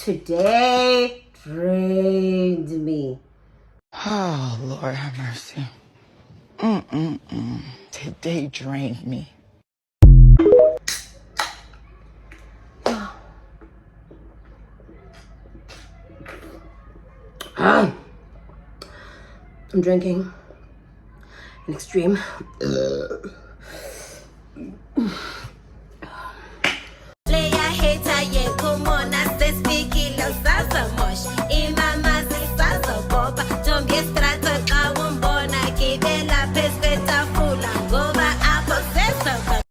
today drained me. Oh, Lord have mercy. Today drained me. I'm drinking an extreme.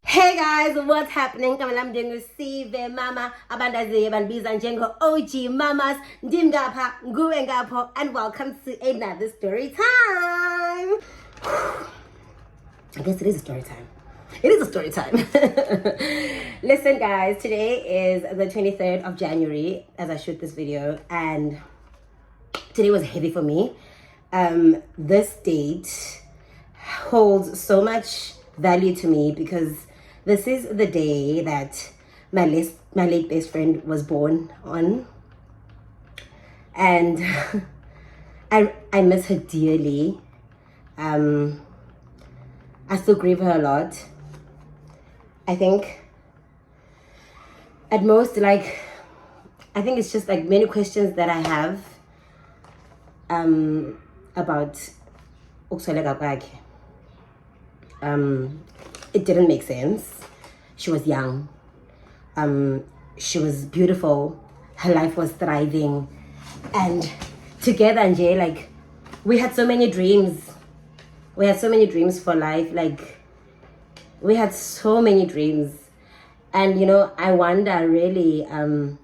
Hey guys, what's happening? I'm doing Sive Mama Abandaze Banbiza Njengo OG Mamas Ndim ngapha nguwe ngapho, and welcome to another story time. I guess it is a story time. It is a story time. Listen guys, today is the 23rd of January as I shoot this video, and today was heavy for me. This date holds so much value to me because this is the day that my late best friend was born on, and I miss her dearly. I still grieve her a lot. I think at most, I think it's just like many questions that I have about ukusweleka kwakhe. It didn't make sense. She was young. She was beautiful. Her life was thriving. And together, Nje, we had so many dreams. We had so many dreams for life. We had so many dreams. And, I wonder really, I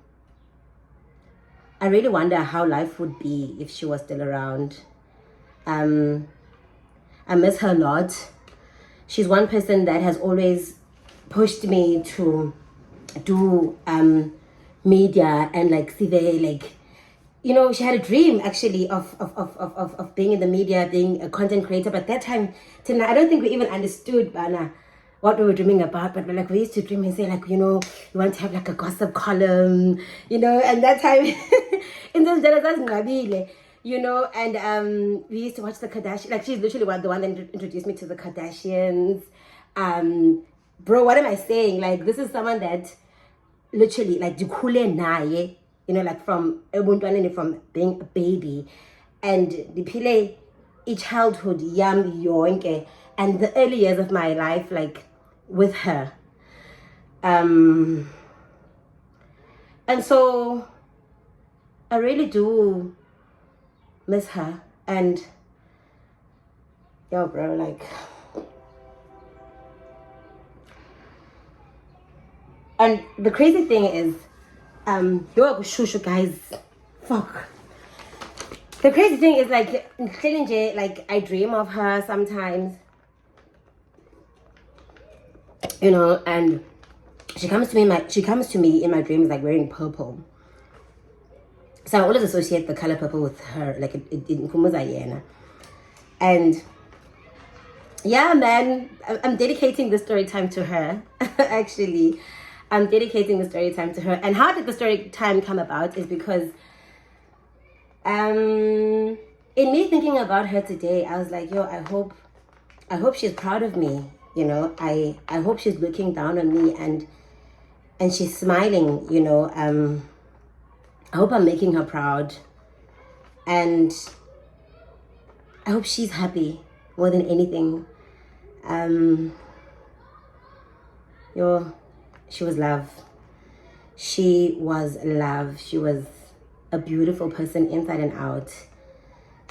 really wonder how life would be if she was still around. I miss her a lot. She's one person that has always pushed me to do media and she had a dream actually of being in the media, being a content creator. But that time, I don't think we even understood what we were dreaming about. But we used to dream and say you want to have a gossip column, and that time in those days that's ngabile. And we used to watch the Kardashians. She's literally the one that introduced me to the Kardashians. Bro, what am I saying? This is someone that literally, dikhule naye, from being a baby. And diphile childhood yam yonke. And the early years of my life, with her. And so, I really do miss her. And yo bro, and the crazy thing is yo shushu guys, fuck, the crazy thing is I dream of her sometimes, and she comes to me in my dreams wearing purple. So I always associate the color purple with her, and yeah, man, I'm dedicating the story time to her. Actually, I'm dedicating the story time to her. And how did the story time come about is because in me thinking about her today, I was like, yo, I hope she's proud of me. I hope she's looking down on me and she's smiling. I hope I'm making her proud, and I hope she's happy more than anything. She was love. She was love. She was a beautiful person inside and out,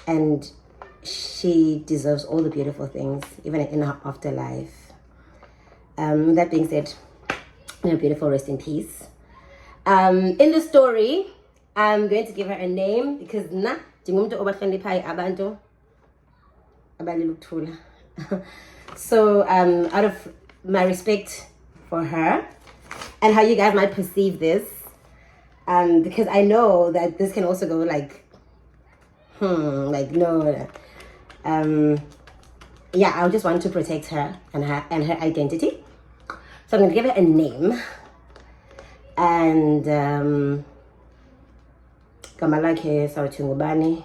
and she deserves all the beautiful things, even in her afterlife. That being said, beautiful, rest in peace. In the story, I'm going to give her a name because so out of my respect for her and how you guys might perceive this, because I know that this can also go yeah, I just want to protect her and her identity. So I'm going to give her a name, and Gama lakhe sawuthi ngubani?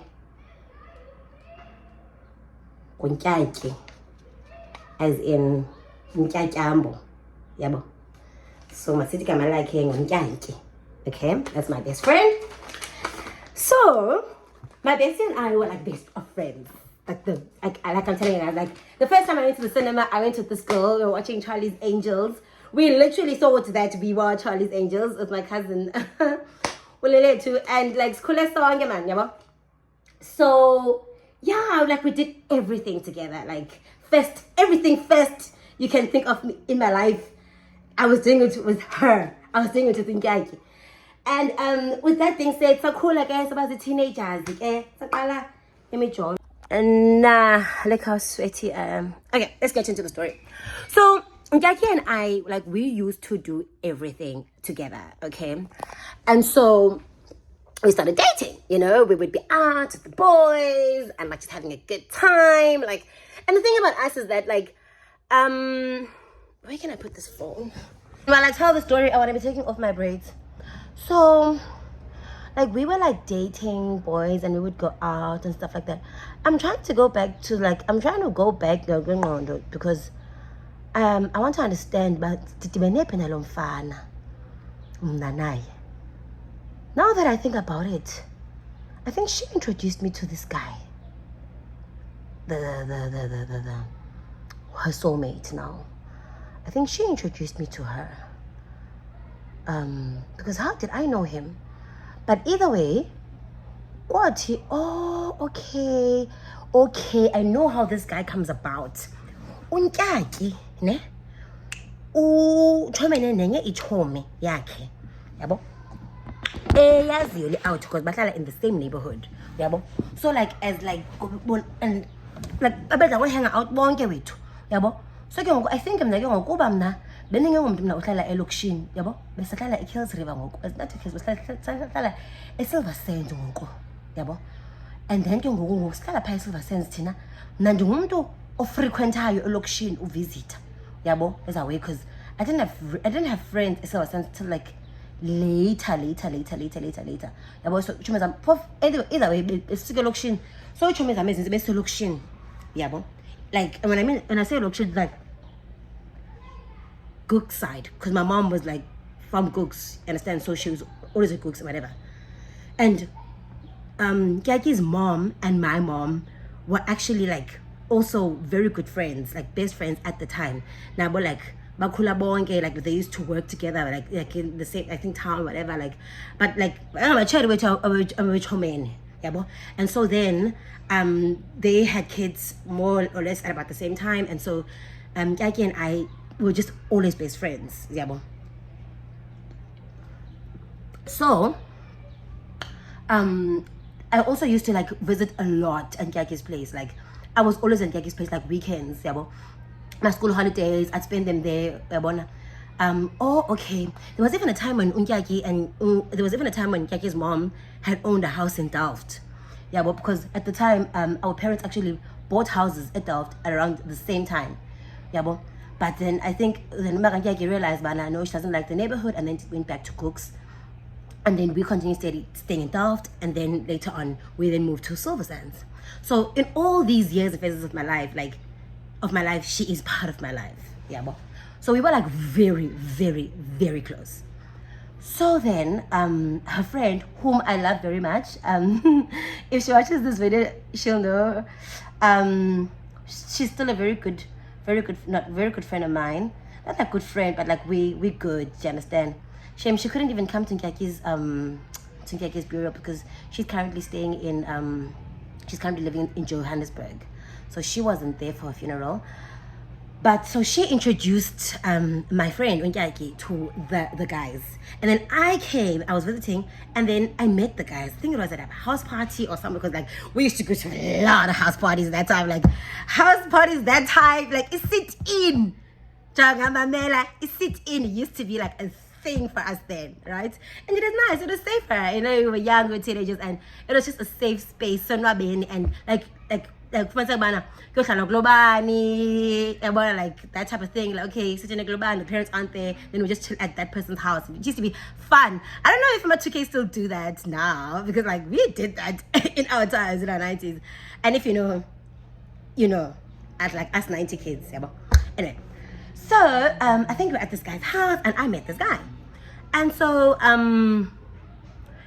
NguNtyatyi, as in Ntyatyambo, yabo. So masithi gama lakhe nguNtyatyi. Okay, that's my best friend. So my bestie and I were like best of friends. Like I'm telling you guys, like the first time I went to the cinema, I went with this girl. We were watching Charlie's Angels. We literally thought that we were Charlie's Angels with my cousin. And like so yeah, like we did everything together. Like everything first you can think of in my life, I was doing it with her. I was doing it with Nkyaki. And with that being said, so cool, like guys, about the teenagers, let me join. And look how sweaty I am. Okay, let's get into the story. So Nkyaki and I, like, we used to do everything together, okay? And so we started dating, you know. We would be out with the boys and like just having a good time, like. And the thing about us is that, like, where can I put this phone? While I tell the story, I want to be taking off my braids. So like we were like dating boys and we would go out and stuff like that. I'm trying to go back because I want to understand, but now that I think about it, I think she introduced me to this guy, her soulmate now. I think she introduced me to her. Because how did I know him? But either way, okay, I know how this guy comes about. Untyaki, ne? Uchomene nenye ichomi yakhe, yabo. Eyaziyo out because bahlala in the same neighborhood, yabo. So like as like and like abedla we hang out bonke wethu, yabo. So I think I'm like ngokuba mna beningengomntu mina uhlala elokishini, yabo. Besahlala eKills River ngoku. Not eKills, besahlala eSilver Sands ngoku, yabo. And then ke ngoku sihlala pha eSilver Sands thina. Mna ndingumuntu ofrequentayo elokishini uvisit, yabo, as away because I didn't have friends eSilver Sands till like later. Yabo, so uchume zam either way besike elokishini. So uchume zam ezinze bese elokishini, yabo. Like when I say elokishini, like Cook's side, because my mom was like from Cook's, you understand? So she was always at Cook's and whatever. And Kyaki's mom and my mom were actually like also very good friends, like best friends at the time. Now, but like bakula bonke, like they used to work together, like in the same, I think, town, whatever. Like, but like and so then they had kids more or less at about the same time, and so Kyaki and I were just always best friends, yabo. So I also used to like visit a lot at Kyaki's place. Like I was always at Kyaki's place like weekends, yabo. My school holidays, I'd spend them there, yabo. Okay. There was even a time when Kyaki's mom had owned a house in Delft. Yeah, but because at the time our parents actually bought houses at Delft at around the same time. Yeah, but then I think then Kyaki realized no, she doesn't like the neighborhood, and then she went back to Cook's. And then we continued staying in Delft, and then later on we then moved to Silver Sands. So in all these years and phases of my life, she is part of my life. Yeah, so we were like very, very, very close. So then her friend, whom I love very much, if she watches this video, she'll know. She's still a very good friend of mine. Not a good friend, but like we good, do you understand? Shame she couldn't even come to Kyaki's burial because she's currently living in Johannesburg. So she wasn't there for her funeral. But so she introduced my friend Nkyaki to the guys. And then I was visiting, and then I met the guys. I think it was at a house party or something, because like we used to go to a lot of house parties that time. Like it sit in. It used to be like a thing for us then, right? And it was nice, it was safer. You know, we were young, we were teenagers, and it was just a safe space. So and like like kufanele kuyohlala kulobani, like that type of thing. Like, okay, sitting in global, the parents aren't there, then we just chill at that person's house. It used to be fun. I don't know if my 2K still do that now, because like we did that in our times, in our 90s. And if you know, at like us 90 kids. Anyway, so I think we're at this guy's house, and I met this guy. And so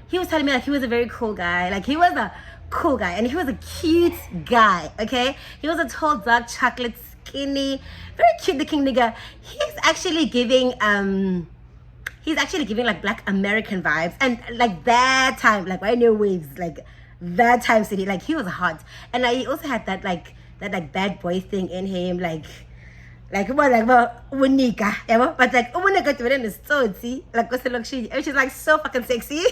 he was telling me like he was a very cool guy. Like he was a cool guy, and he was a cute guy. Okay, he was a tall, dark, chocolate, skinny, very cute looking nigga. He's actually giving like Black American vibes, and like that time, like I know waves, like that time city, like he was hot. And like he also had that bad boy thing in him, like unika, but like unika to is so like she's like so fucking sexy.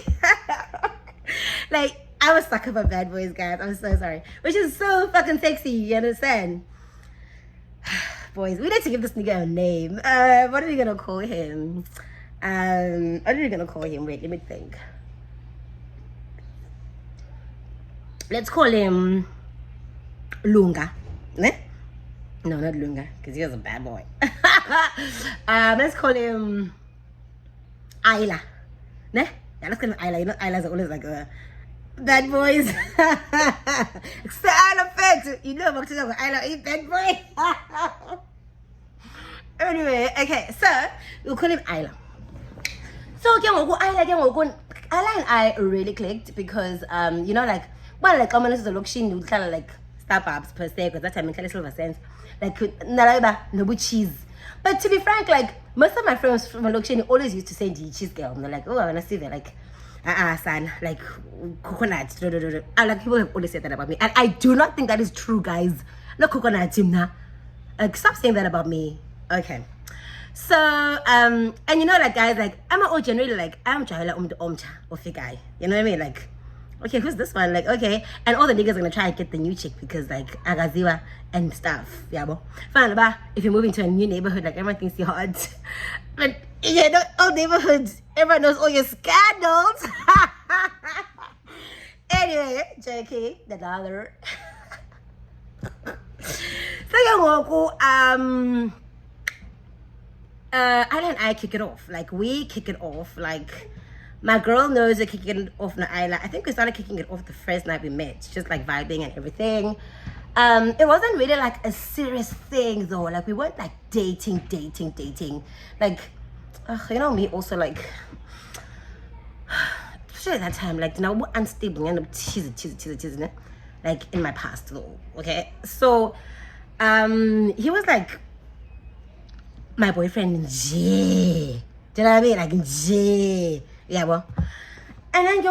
Like I was sucker for bad boys, guys. I'm so sorry, but she's so fucking sexy. You understand? Boys, we need to give this nigga a name. What are we gonna call him? What are we gonna call him? Wait, let me think. Let's call him Lunga. Ne? No, not Lunga, because he was a bad boy. Let's call him Ayla. Ne? Yeah, let's call him Ayla. You know, Ayla's always like a bad boys. It's the Ayla effect. You know, Ayla is bad boy. Anyway, okay, so we'll call him Ayla. So Ayla and I really clicked because you know, like, well, like I'm a look, she knew kind of like Starbucks per se, because that time in Silver Sense, like Naraiba, no cheese. But to be frank, like most of my friends from Lokshin always used to say the cheese girl. And they're like, oh, I wanna see that, like son, like coconut. And like people have always said that about me. And I do not think that is true, guys. No coconut, Timna. Like stop saying that about me. Okay. So and you know, like guys, like I'm all generally like I'm trying to omcha of a guy. You know what I mean? Like, okay, who's this one? Like, okay, and all the niggas are gonna try and get the new chick because like agaziwa and stuff. Yeah, but fine, but if you're moving to a new neighborhood, like everyone thinks you're hot. But yeah, not all neighborhoods, everyone knows all your scandals. Anyway, JK, the dollar. So yeah, Ayla and I kick it off. Like we kick it off. Like my girl knows we're kicking it off na Ayla. I think we started kicking it off the first night we met, just like vibing and everything. It wasn't really like a serious thing though. Like we weren't like dating. Like, you know me also like, especially at that time, like, you know, unstable and cheesy, like in my past though. Okay, so he was like my boyfriend J. Do you know what I mean? Like J. Yeah, well. And then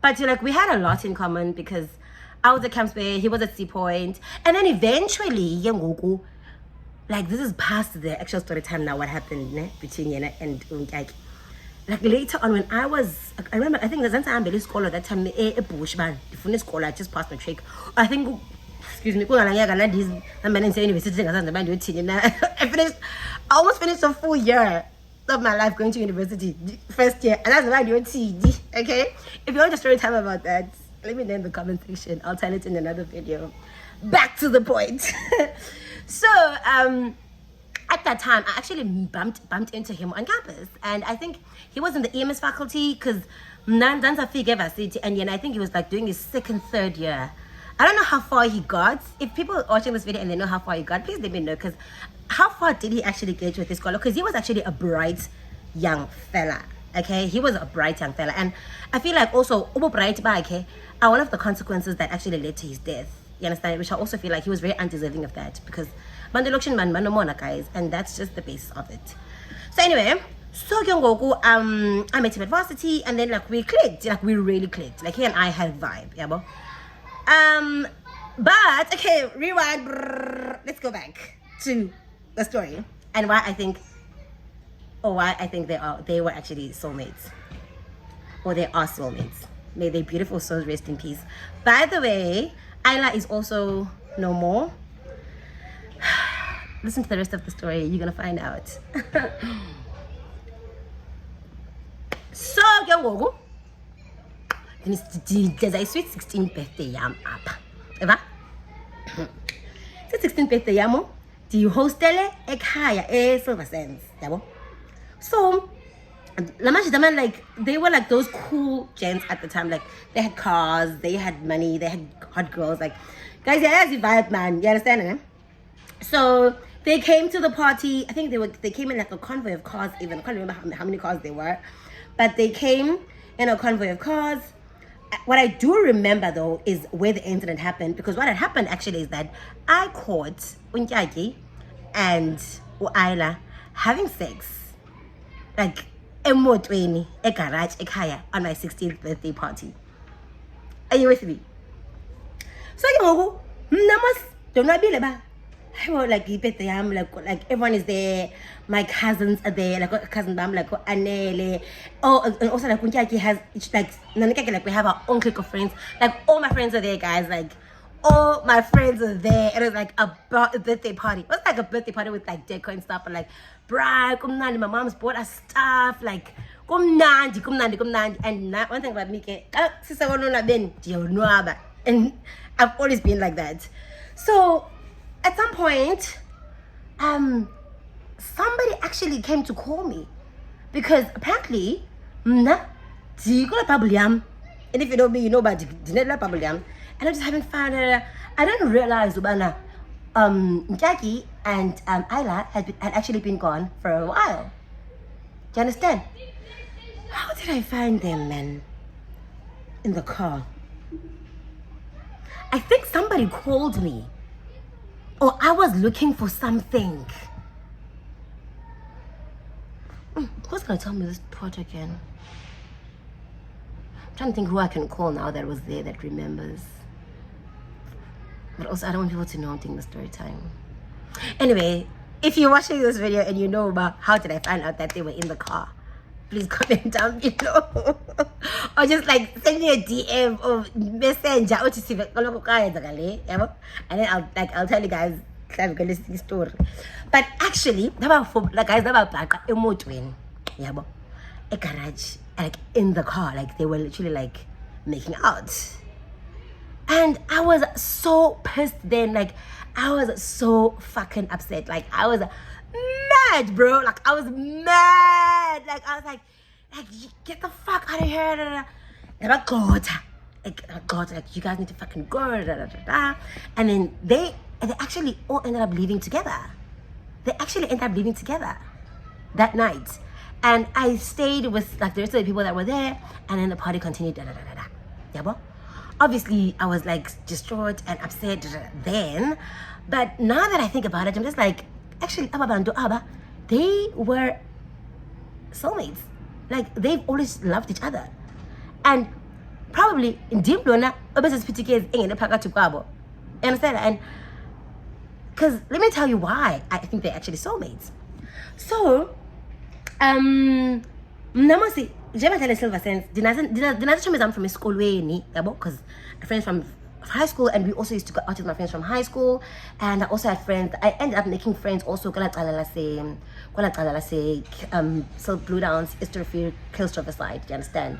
but like we had a lot in common because I was at Camp Spare, he was at Sea Point, and then eventually like this is past the actual story time now, what happened between Yena and like later on when I remember, I think the Zanta Ambeli scholar that time a bush man, the funny scholar, I just passed my trick. I think, excuse me, I almost finished a full year of my life going to university, first year, and that's why I do TD. Okay, if you want a story time about that, let me know in the comment section. I'll tell it in another video. Back to the point. So at that time I actually bumped into him on campus, and I think he was in the EMS faculty because Nandanza Figeva City, and I think he was like doing his third year. I don't know how far he got. If people are watching this video and they know how far he got, please let me know, because how far did he actually get with this scholar? Because he was actually a bright young fella. Okay, he was a bright young fella, and I feel like also bright are one of the consequences that actually led to his death. You understand? Which I also feel like he was very undeserving of that, because Mandalokshin man manomona, guys, and that's just the basis of it. So anyway, so I met him at varsity, and then like we clicked, like we really clicked. Like he and I had a vibe, yeah, bro. But okay, rewind. Let's go back to the story and why I think they were actually soulmates, or they are soulmates. May their beautiful souls rest in peace. By the way, Ayla is also no more. Listen to the rest of the story, you're gonna find out. So there's a sweet 16th birthday yam up. eva 16th birthday yamo ndihostele ekhaya eSilversands yabo. So Lamashitaman, like they were like those cool gents at the time. Like they had cars, they had money, they had hot girls. Like guys, yeah, that's the vibe, man. You understand, eh? So they came to the party. I think they came in like a convoy of cars. Even I can't remember how many cars they were, but they came in a convoy of cars. What I do remember though is where the incident happened, because what had happened actually is that I caught Untyaki and Uayla having sex, like emotweni egarage ekhaya on my 16th birthday party. Are you with me? So you don't ba. Like like everyone is there, my cousins are there, like cousin Bam, like Anele. Oh, and also like Kuntyaki has like we have our own clique of friends. Like all my friends are there, guys. Like all my friends are there. It was like a birthday party. It was like a birthday party with like decor and stuff, and like kumnandi. My mom's bought us stuff like kumnandi. And one thing about me, and I've always been like that. So at some point, somebody actually came to call me, because apparently, and if you know me, you know about Ndinithanda. And I'm just having fun. I didn't realize Jackie and Ayla had actually been gone for a while. Do you understand? How did I find them, man? In the car. I think somebody called me. Or I was looking for something. Who's gonna tell me this part again? I'm trying to think who I can call now that was there, that remembers. But also I don't want people to know I'm doing the story time. Anyway, if you're watching this video and you know about how did I find out that they were in the car, please comment down below. Or just like send me a DM or messenger and then I'll tell you guys the story. But actually, guys, a garage, like in the car, like they were literally like making out. And I was so pissed then, like I was so fucking upset. Like I was mad, bro. Like I was mad. Like I was like get the fuck out of here. Like you guys need to fucking go. And then they actually all ended up leaving together. They actually ended up leaving together that night. And I stayed with like the rest of the people that were there, and then the party continued. Yeah, obviously I was like distraught and upset then, but now that I think about it, I'm just like, actually they were soulmates. Like they've always loved each other, and probably Ndim lona obesesiphitikezi engene phakathi kwabo. Understand? And because let me tell you why I think they're actually soulmates. So namasi njengoba Silversands ndinazo I'm from esikolweni yabo, because friends from high school, and we also used to go out with my friends from high school. And I also had friends. I ended up making friends also so Blue Downs, Esterfield, Kilstrover side. Do you understand?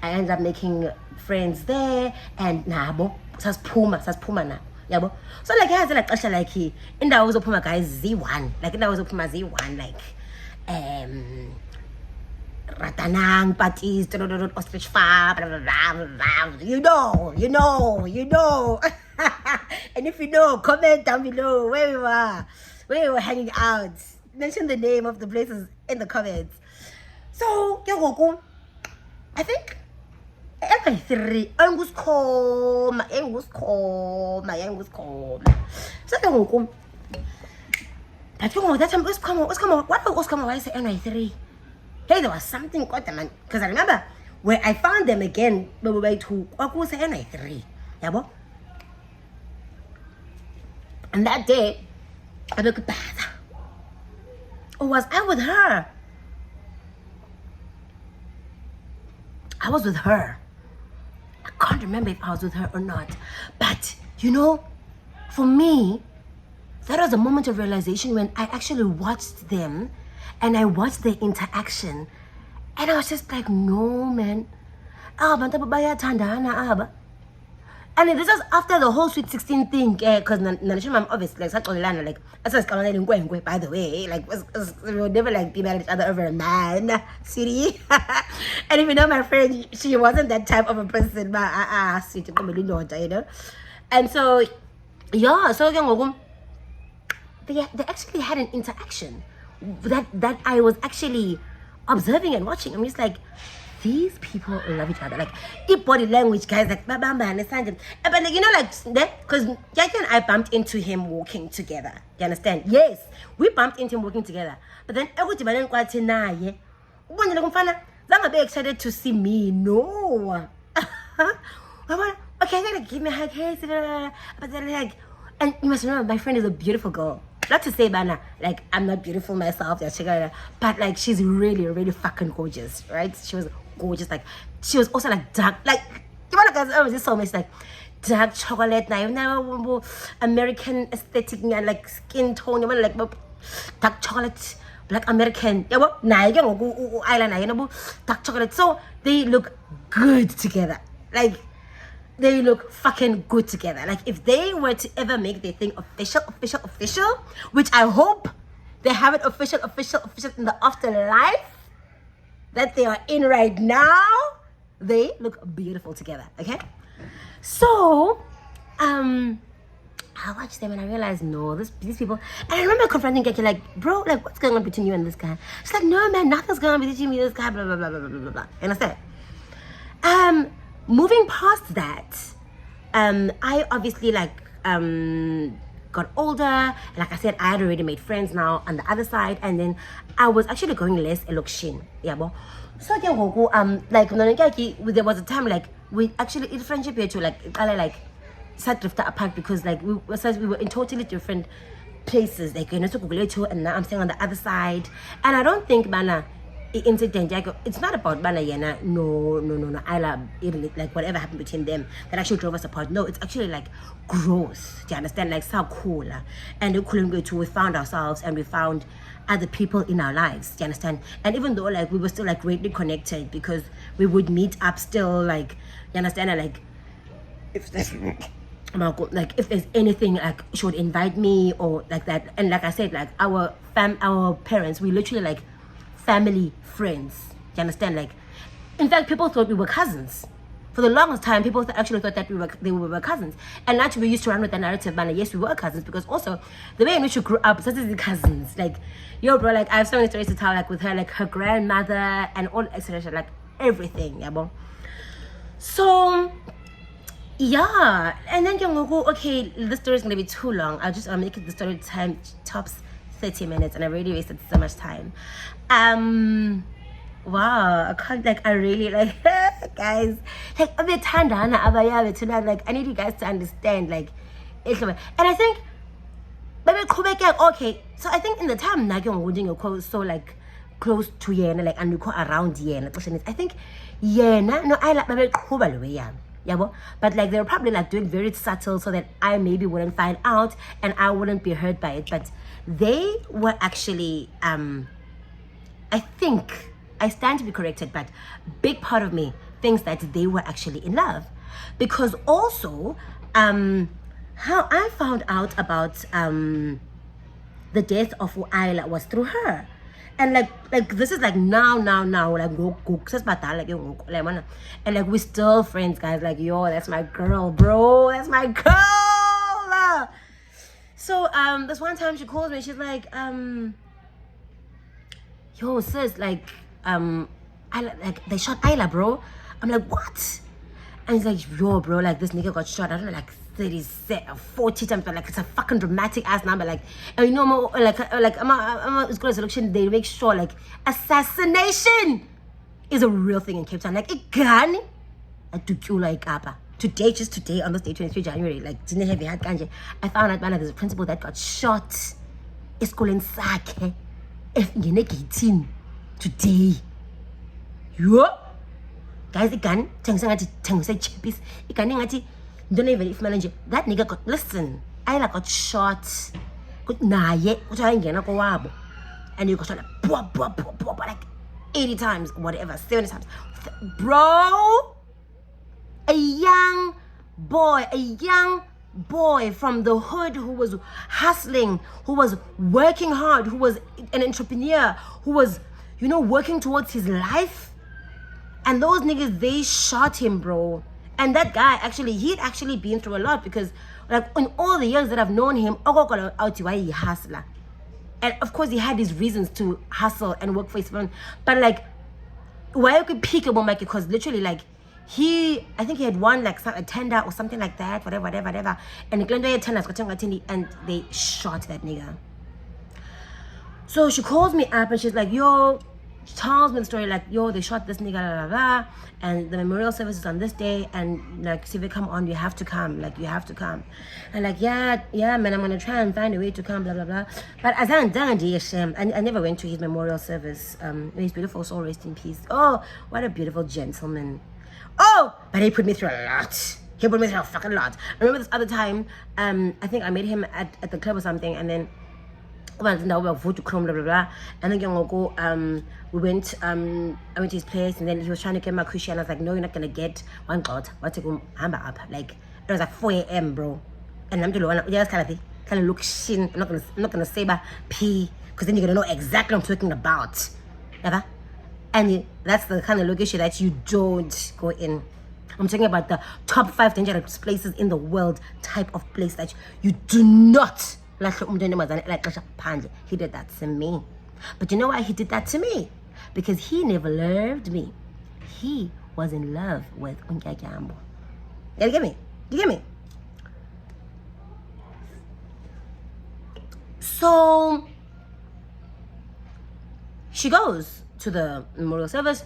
I ended up making friends there, and nabo saspuma na yabo. So like has like actually like indawo zophuma guys Z1, like indawo zophuma Z1, like Ratanang, parties, ostrich farm, you know. And if you know, comment down below where we were hanging out. Mention the name of the places in the comments. So, I think every anguskoma. So, but that time Oscoma, why say NI3? Hey, there was something got them, man. Because I remember where I found them again, what was the NI3? Yeah, and that day, I looked bad. Or was I with her? I was with her. I can't remember if I was with her or not. But, you know, for me, that was a moment of realization when I actually watched them and I watched their interaction. And I was just like, no, man. And And this was after the whole Sweet 16 thing, because mom obviously like such like as by the way, like we would never like be mad at each other over a man, city. And if you know my friend, she wasn't that type of a person, but sweet, you know. And so yeah, so they actually had an interaction that I was actually observing and watching. I'm just like, these people love each other. Like, deep body language, guys, like, bam, understand? But like, you know, like, because Jackie and I bumped into him walking together. You understand? Yes, we bumped into him walking together. But then, I be excited to see me. No. Okay, they're like, give me a hug. Hey, but then like, and you must remember, my friend is a beautiful girl. Not to say, Bana, like, I'm not beautiful myself, but like, she's really, really fucking gorgeous, right? She was gorgeous. Like, she was also like dark, like, you want to guys, this Soulmates, like dark chocolate, American aesthetic, like skin tone, you want like dark chocolate, black American, dark chocolate. So they look good together. Like, they look fucking good together. Like, if they were to ever make their thing official, which I hope they have it official in the afterlife that they are in right now, they look beautiful together. Okay, so I watched them and I realized, no, these people. And I remember confronting Keke, like, bro, like, what's going on between you and this guy? She's like, no, man, nothing's going on between me and this guy, blah blah blah blah blah blah. And I said, moving past that, I obviously like got older. Like I said, I had already made friends now on the other side, and then I was actually going less election. Yeah, but so like there was a time like we actually in friendship here too, like start drifted apart because like we were in totally different places. Like, you know, and now I'm staying on the other side, and I don't think incident, it's not about bana yena, no, I love it, like whatever happened between them that actually drove us apart. No, it's actually like growth. Do you understand? Like, so cool, and we found ourselves and we found other people in our lives. Do you understand? And even though like we were still like greatly connected because we would meet up still, like, you understand? And like, if there's if there's anything, like, she would invite me or like that. And like I said, like our parents, we literally like family friends. You understand? Like, in fact, people thought we were cousins. For the longest time, people actually thought that we were cousins. And naturally, we used to run with the narrative, man. Yes, we were cousins, because also the way in which we grew up, such as the cousins. Like, yo, bro, like, I have so many stories to tell, like, with her, like, her grandmother and all, etc., like, everything, yeah, bro. So, yeah. And then you're gonna go, okay, this story is gonna be too long. I'll make it the story time tops 30 minutes, and I already wasted so much time. Wow, I really like guys, like like I need you guys to understand, like, and I think okay, so I think in the time so like close to Yena, like, and around Yena, I think Yena, no, I like but like they were probably like doing very subtle so that I maybe wouldn't find out and I wouldn't be hurt by it. But they were actually I think, I stand to be corrected, but big part of me thinks that they were actually in love. Because also how I found out about the death of Uayla was through her. And like this is like now like and like we're still friends, guys. Like, yo, that's my girl, bro, that's my girl. So this one time she calls me, she's like, yo, sis, like they shot Ayla, bro. I'm like, what? And he's like, yo, bro, like, this nigga got shot, I don't know, like 40 times, but like, it's a fucking dramatic ass number. Like, and you know, like I'm as good as election, they make sure like assassination is a real thing in Cape Town. Like, it gun like ngapha. Today, just today, on this day, 23 January, like, I found out, man, there's a principal that got shot. It's calling Sake. If you 18 today, yo, guys, the gun, chippies, the gun, don't even if manager that nigga got, listen, I like got shot, got and you got shot like 80 times, whatever, 70 times, bro. A young boy, a young boy from the hood who was hustling, who was working hard, who was an entrepreneur, who was, working towards his life. And those niggas, they shot him, bro. And that guy, he'd actually been through a lot, because like in all the years that I've known him, he hustler. And of course he had his reasons to hustle and work for his family. But like, why you could pick about Mikey, because literally like I think he had won like a tender or something like that, whatever. And they shot that nigga. So she calls me up and she's like, yo, she tells me the story like, yo, they shot this nigga, blah, blah, blah, and the memorial service is on this day, and like, Siva, come on, you have to come, like, you have to come. And like, yeah, man, I'm gonna try and find a way to come, blah, blah, blah. But as I never went to his memorial service. May his beautiful soul rest in peace. Oh, what a beautiful gentleman. Oh, but he put me through a lot. He put me through a fucking lot. I remember this other time, I think I met him at the club or something, and then blah, blah, blah. And then we went, I went to his place, and then he was trying to get my cushy, and I was like, no, you're not gonna get one clot. What's it go hamba up? Like, it was like 4 a.m., bro. And I'm just kind of look shin. I'm not gonna say about pee, because then you're gonna know exactly what I'm talking about. Ever? And that's the kind of location that you don't go in. I'm talking about the top 5 dangerous places in the world type of place that you do not. He did that to me. But you know why he did that to me? Because he never loved me. He was in love with Unyagyambo. You get me? You get me? So she goes to the memorial service.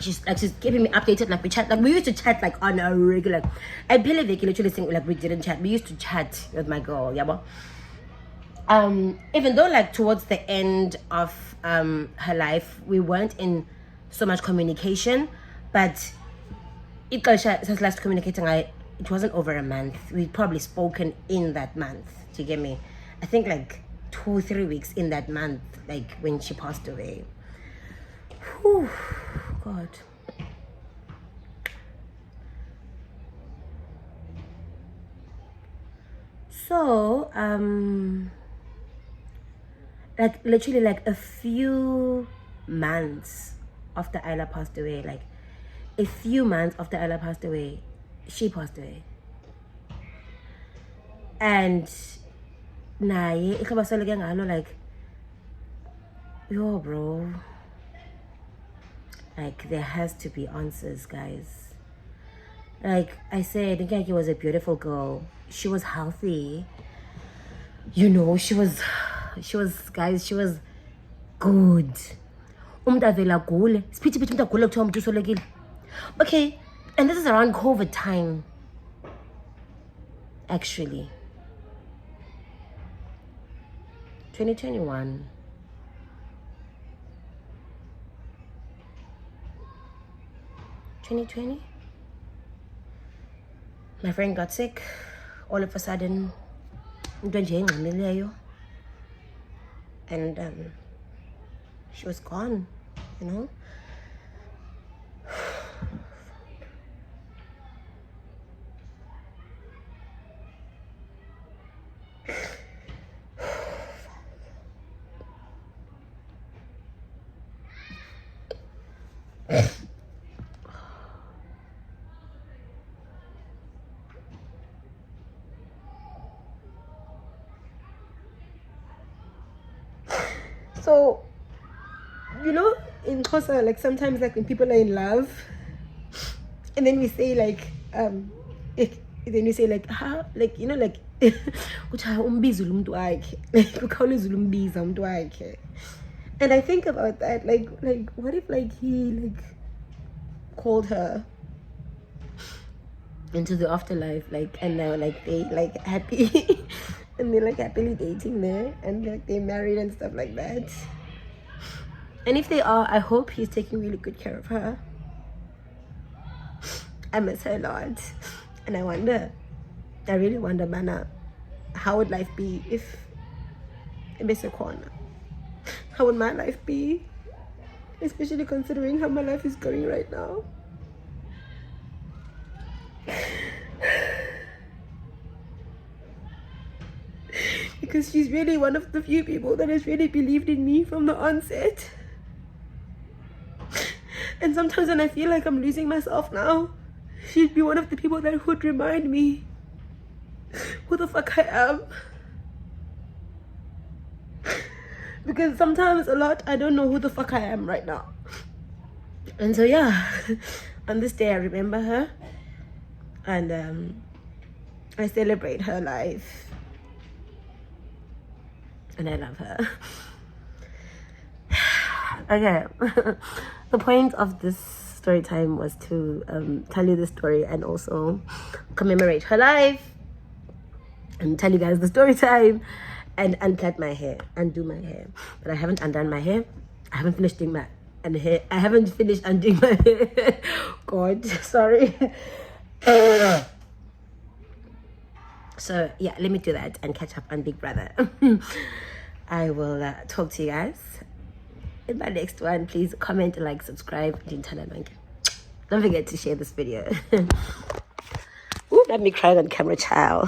She's keeping me updated. Like we used to chat like on a regular. I believe they literally think like we didn't chat. We used to chat with my girl, yeah. Even though like towards the end of her life, we weren't in so much communication, but since last communicating, it wasn't over a month. We'd probably spoken in that month. Do you get me? I think like 2-3 weeks in that month, like when she passed away. Whew, God. So, like literally like a few months after Isla passed away, like a few months after Isla passed away, she passed away. And like, yo, bro, like there has to be answers, guys. Like I said, Nkaki was a beautiful girl. She was healthy. She was good. Okay, and this is around COVID time, actually. 2021. My friend got sick all of a sudden. And she was gone, So, in Xhosa, like sometimes like when people are in love, and then we say like, then we say like, like, like, and I think about that, like what if like he like called her into the afterlife, like, and now like they like happy and they're like happily dating there, and like they married and stuff like that. And if they are, I hope he's taking really good care of her. I miss her a lot, and I really wonder, Mana, how would life be if I miss a corner? How would my life be, especially considering how my life is going right now? because she's really one of the few people that has really believed in me from the onset. And sometimes when I feel like I'm losing myself now, she'd be one of the people that would remind me who the fuck I am. Because sometimes, a lot, I don't know who the fuck I am right now. And so yeah, on this day I remember her, and I celebrate her life, and I love her. Okay. The point of this story time was to tell you the story and also commemorate her life and tell you guys the story time and unplait my hair, undo my hair. But I haven't undone my hair. I haven't finished doing my hair. I haven't finished undoing my hair. God, sorry. So yeah, let me do that and catch up on Big Brother. I will talk to you guys in my next one. Please comment, like, subscribe. Ndinithanda. Don't forget to share this video. Ooh, let me cry on camera, child.